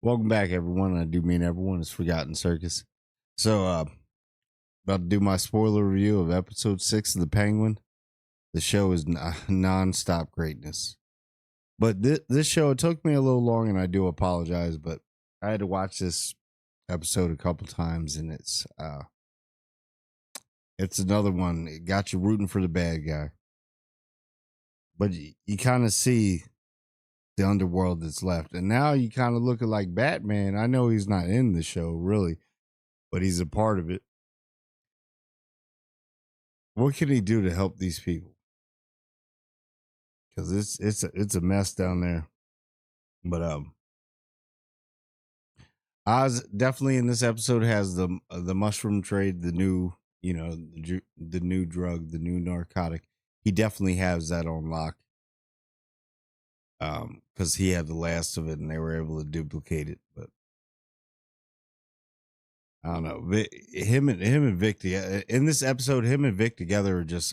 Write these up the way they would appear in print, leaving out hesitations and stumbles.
Welcome back, everyone. I do mean everyone. It's Forgotten Circus. So, about to do my spoiler review of episode 6 of The Penguin. The show is non-stop greatness. But this show, it took me a little long, and I do apologize, but I had to watch this episode a couple times, and it's another one. It got you rooting for the bad guy. But you kind of see the underworld that's left. And now you kind of look at like Batman. I know he's not in the show, really, but he's a part of it. What can he do to help these people? Because it's a mess down there. But Oz definitely in this episode has the mushroom trade, the new the new drug, the new narcotic. He definitely has that on lock. Because he had the last of it and they were able to duplicate it. But I don't know. Him and Vic in this episode, him and Vic together are just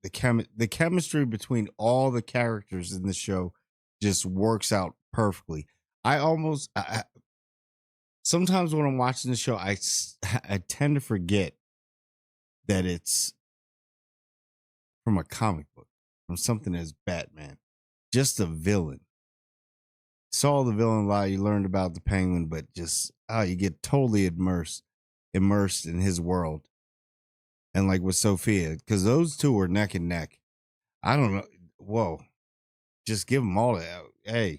the chemistry between all the characters in the show just works out perfectly. I sometimes when I'm watching the show, I tend to forget that it's from a comic book, from something as Batman, just a villain. Saw the villain a lot. You learned about the Penguin, but just you get totally immersed in his world. And like with Sophia, because those two are neck and neck. I don't know. Whoa, just give them all that. Hey,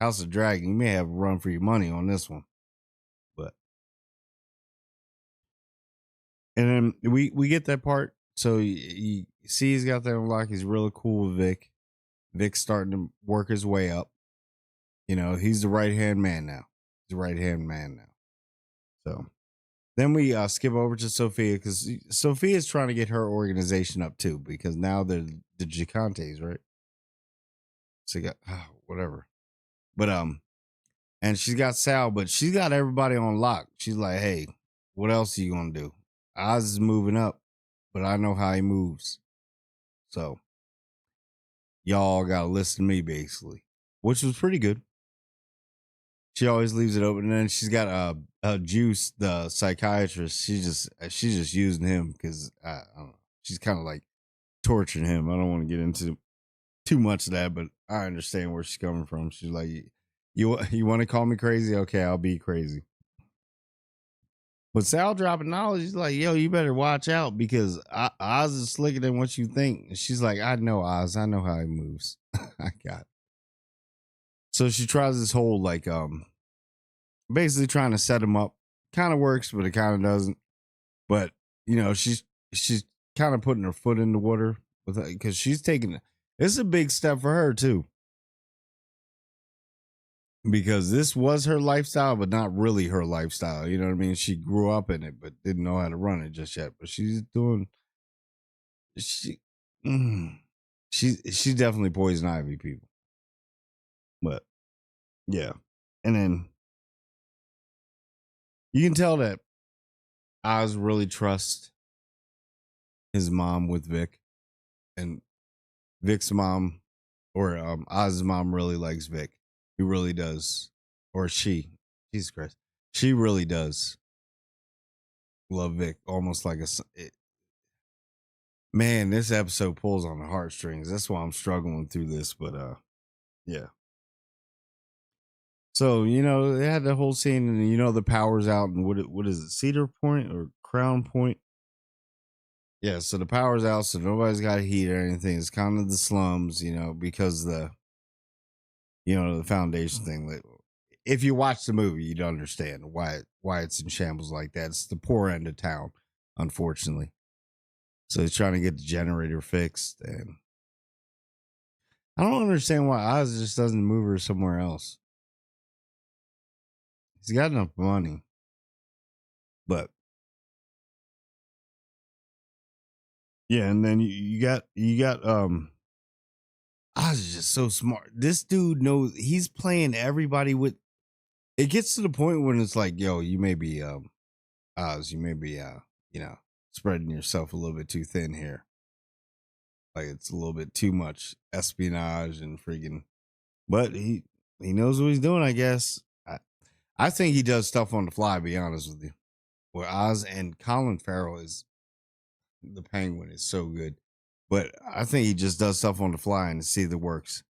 House of Dragon, you may have a run for your money on this one. But and then we get that part. So you see, he's got that unlock. He's really cool with Vic. Vic's starting to work his way up. You know, he's the right hand man now. He's the right hand man now. So then we skip over to Sophia because Sophia's trying to get her organization up too because now they're the Gigantes, right? So you got whatever, but and she's got Sal, but she's got everybody on lock. She's like, hey, what else are you gonna do? Oz is moving up, but I know how he moves, so y'all gotta listen to me basically, which was pretty good. She always leaves it open, and then she's got Juice, the psychiatrist. She's just using him because I don't know. She's kind of like torturing him. I don't want to get into too much of that, but I understand where she's coming from. She's like, you want to call me crazy? Okay, I'll be crazy. But Sal dropping knowledge, he's like, yo, you better watch out because Oz is slicker than what you think. And she's like, I know Oz. I know how he moves. I got it. So she tries this whole like basically trying to set him up. Kind of works, but it kind of doesn't. But you know, she's kind of putting her foot in the water with because she's taking it's a big step for her too. Because this was her lifestyle, but not really her lifestyle. You know what I mean? She grew up in it, but didn't know how to run it just yet. But she's doing she she's definitely poison ivy people. But yeah. And then you can tell that Oz really trusts his mom with Vic. And Vic's mom or Oz's mom really likes Vic. He really does. Or she. Jesus Christ. She really does love Vic almost like man, this episode pulls on the heartstrings. That's why I'm struggling through this, but yeah. So, you know, they had the whole scene and you know the power's out and what is it, Cedar Point or Crown Point? Yeah, so the power's out, so nobody's got heat or anything. It's kind of the slums, you know, because the foundation thing. Like, if you watch the movie, you'd understand why it's in shambles like that. It's the poor end of town, unfortunately. So he's trying to get the generator fixed, and I don't understand why Oz just doesn't move her somewhere else. He's got enough money, but yeah. And then you got Oz is just so smart. This dude knows he's playing everybody with. It gets to the point when it's like, yo, you may be Oz, you may be spreading yourself a little bit too thin here. Like it's a little bit too much espionage and freaking. But he knows what he's doing, I guess. I think he does stuff on the fly, to be honest with you. Where Oz and Colin Farrell is the Penguin is so good. But I think he just does stuff on the fly and see that works.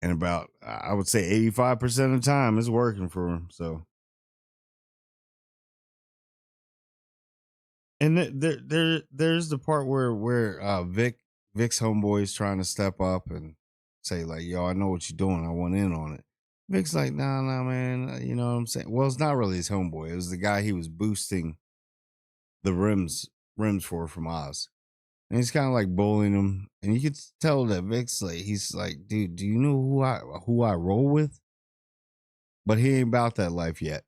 And about I would say 85% of the time it's working for him. So and there's the part where Vic's homeboy is trying to step up and say like, "Yo, I know what you're doing. I want in on it." Vic's like, "Nah, man. You know what I'm saying?" Well, it's not really his homeboy. It was the guy he was boosting the rims for from Oz, and he's kind of like bullying him. And you could tell that Vic's like, he's like, "Dude, do you know who I roll with?" But he ain't about that life yet.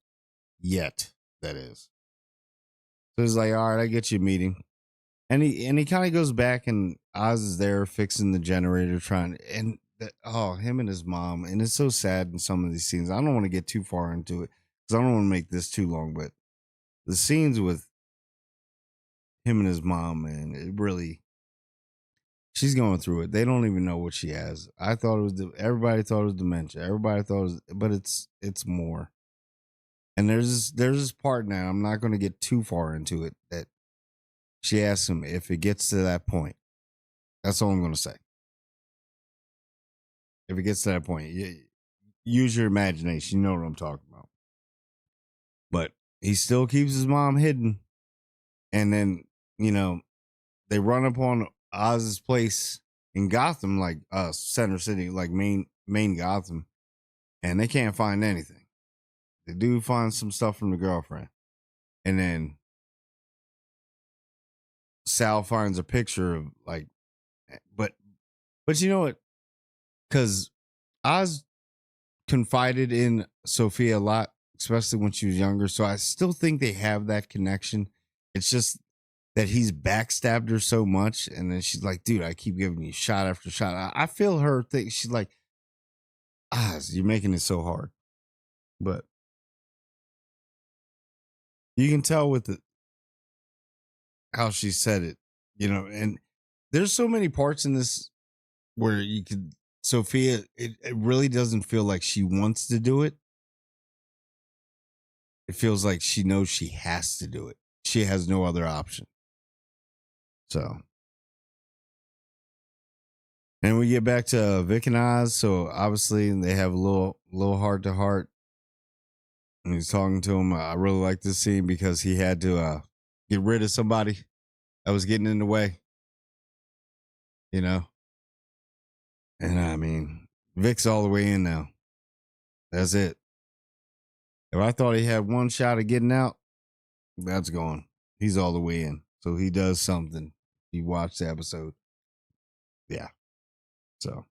That is. So he's like, "All right, I get you a meeting." And he kind of goes back and Oz is there fixing the generator, trying and him and his mom, and it's so sad in some of these scenes. I don't want to get too far into it because I don't want to make this too long, but the scenes with him and his mom, man, it really she's going through it. They don't even know what she has. I thought it was everybody thought it was dementia. Everybody thought it was, but it's more. And there's this part now. I'm not going to get too far into it that she asks him if it gets to that point. That's all I'm going to say. If it gets to that point, use your imagination. You know what I'm talking about. But he still keeps his mom hidden. And then, they run upon Oz's place in Gotham, like Center City, like main Gotham, and they can't find anything. They do find some stuff from the girlfriend. And then Sal finds a picture of like but you know what? Because Oz confided in Sophia a lot, especially when she was younger. So I still think they have that connection. It's just that he's backstabbed her so much. And then she's like, dude, I keep giving you shot after shot. I feel her think she's like, Oz, you're making it so hard. But you can tell with how she said it, and there's so many parts in this where you could Sophia, it really doesn't feel like she wants to do it. It feels like she knows she has to do it. She has no other option. So, and we get back to Vic and Oz. So obviously they have a little heart to heart, and he's talking to him. I really like this scene because he had to get rid of somebody that was getting in the way, you know. And I mean, Vic's all the way in now. That's it. If I thought he had one shot of getting out, that's gone. He's all the way in. So he does something. You watch the episode. Yeah. So,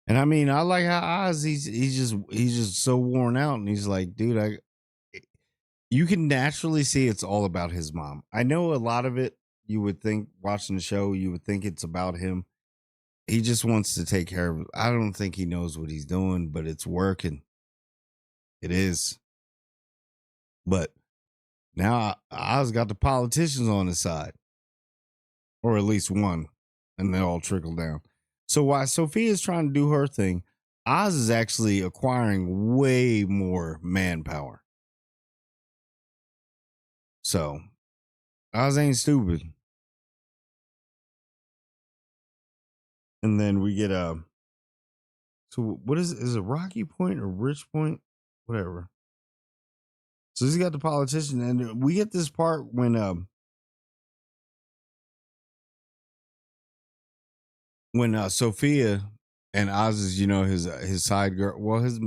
and I mean, I like how Oz he's just so worn out, and he's like, dude, you can naturally see it's all about his mom. I know a lot of it. You would think watching the show, you would think it's about him. He just wants to take care of it. I don't think he knows what he's doing, but it's working. It is. But now Oz got the politicians on his side, or at least one, and they all trickle down. So while Sophia's trying to do her thing, Oz is actually acquiring way more manpower. So Oz ain't stupid. And then we get so what is it Rocky Point or Rich Point? Whatever. So he's got the politician, and we get this part when Sophia and Oz is, his side girl, well, his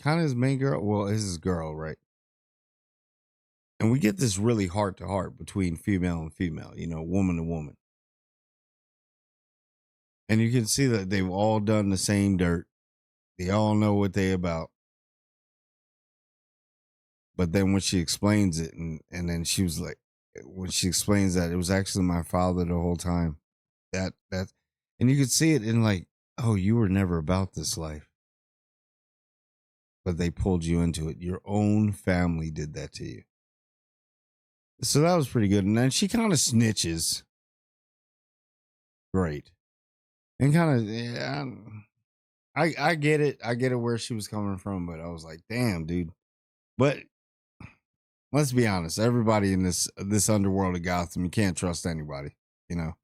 kind of his main girl, well, his girl, right? And we get this really heart to heart between female and female, woman to woman. And you can see that they've all done the same dirt. They all know what they about. But then when she explains it, and then she was like, when she explains that it was actually my father the whole time, that, and you could see it in like, oh, you were never about this life, but they pulled you into it. Your own family did that to you. So that was pretty good. And then she kind of snitches. Great. And kind of, yeah, I get it. I get it where she was coming from, but I was like, damn, dude. But let's be honest, everybody in this underworld of Gotham, you can't trust anybody. You know,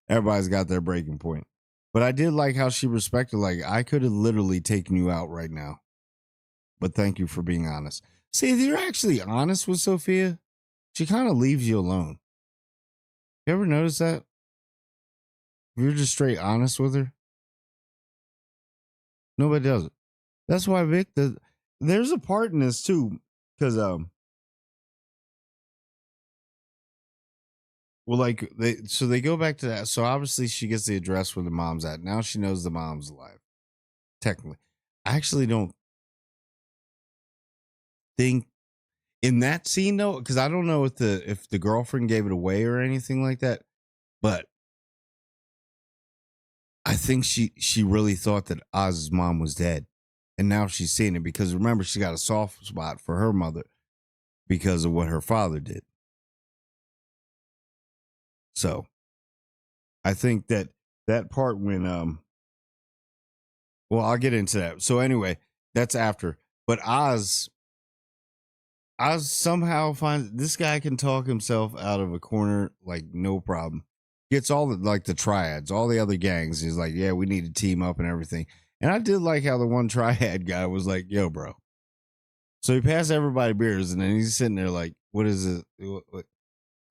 everybody's got their breaking point. But I did like how she respected, like, I could have literally taken you out right now, but thank you for being honest. See, if you're actually honest with Sophia, she kind of leaves you alone. You ever notice that? If you're just straight honest with her, nobody does it. That's why there's a part in this too, because well, like they go back to that. So obviously she gets the address where the mom's at. Now she knows the mom's alive. Technically, I actually don't think in that scene though, because I don't know if the girlfriend gave it away or anything like that. But I think she really thought that Oz's mom was dead, and now she's seeing it because remember she got a soft spot for her mother because of what her father did. So I think that part when well, I'll get into that. So anyway, that's after. But Oz somehow finds this guy can talk himself out of a corner like no problem. Gets all the like the triads, all the other gangs. He's like, yeah, we need to team up and everything. And I did like how the one triad guy was like, yo, bro. So he passed everybody beers, and then he's sitting there like, what is it?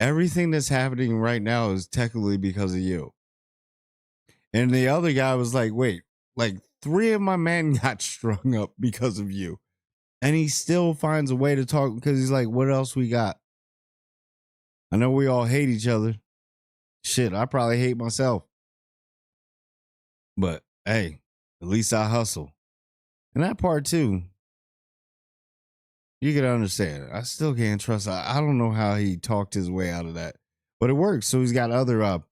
Everything that's happening right now is technically because of you. And the other guy was like, wait, like three of my men got strung up because of you. And he still finds a way to talk because he's like, what else we got? I know we all hate each other. Shit, I probably hate myself. But hey, at least I hustle. And that part too, you can understand. I still can't trust. I don't know how he talked his way out of that. But it works. So he's got other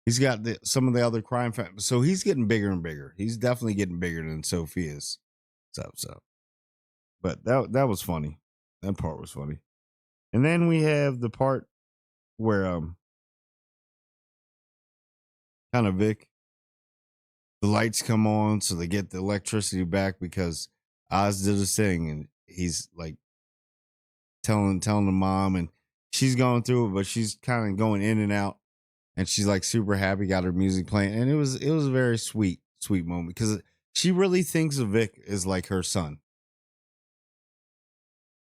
he's got some of the other crime families. So he's getting bigger and bigger. He's definitely getting bigger than Sophia's stuff. So but that was funny. That part was funny. And then we have the part where kind of Vic, the lights come on, so they get the electricity back because Oz did his thing, and he's like telling the mom, and she's going through it, but she's kind of going in and out, and she's like super happy, got her music playing, and it was a very sweet moment because she really thinks of Vic as like her son.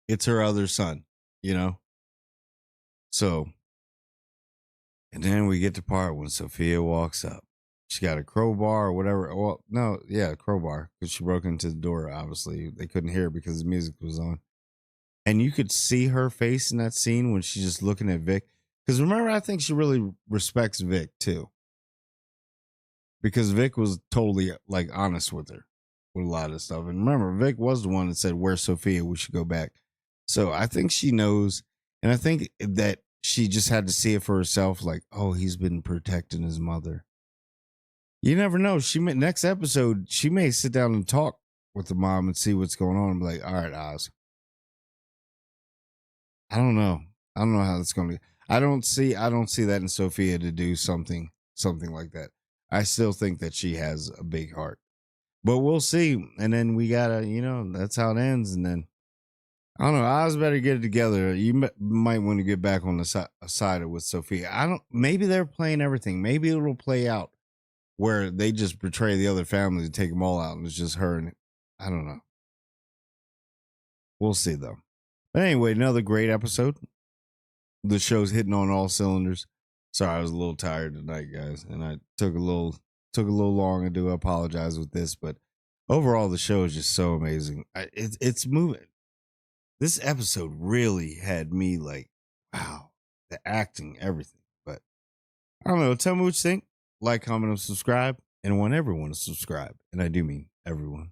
It's her other son, you know. So, and then we get the part when Sophia walks up. She got a crowbar or whatever. Well, no, yeah, crowbar because she broke into the door. Obviously, they couldn't hear it because the music was on, and you could see her face in that scene when she's just looking at Vic. Because remember, I think she really respects Vic too, because Vic was totally like honest with her with a lot of stuff. And remember, Vic was the one that said, "Where's Sophia? We should go back." So I think she knows, and I think that she just had to see it for herself. Like, oh, he's been protecting his mother. You never know. She may, next episode she may sit down and talk with the mom and see what's going on. And be like, all right, Oz. I don't know. I don't know how that's going to. I don't see that in Sophia to do something like that. I still think that she has a big heart, but we'll see. And then we gotta, that's how it ends. And then I don't know. Oz better get it together. You might want to get back on the side with Sophia. I don't. Maybe they're playing everything. Maybe it'll play out where they just betray the other families and take them all out, and it's just her. And I don't know. We'll see though. But anyway, another great episode. The show's hitting on all cylinders. Sorry, I was a little tired tonight, guys, and I took a little long. I do apologize with this, but overall, the show is just so amazing. It's moving. This episode really had me like, wow, the acting, everything. But I don't know. Tell me what you think. Like, comment, and subscribe. And I want everyone to subscribe. And I do mean everyone.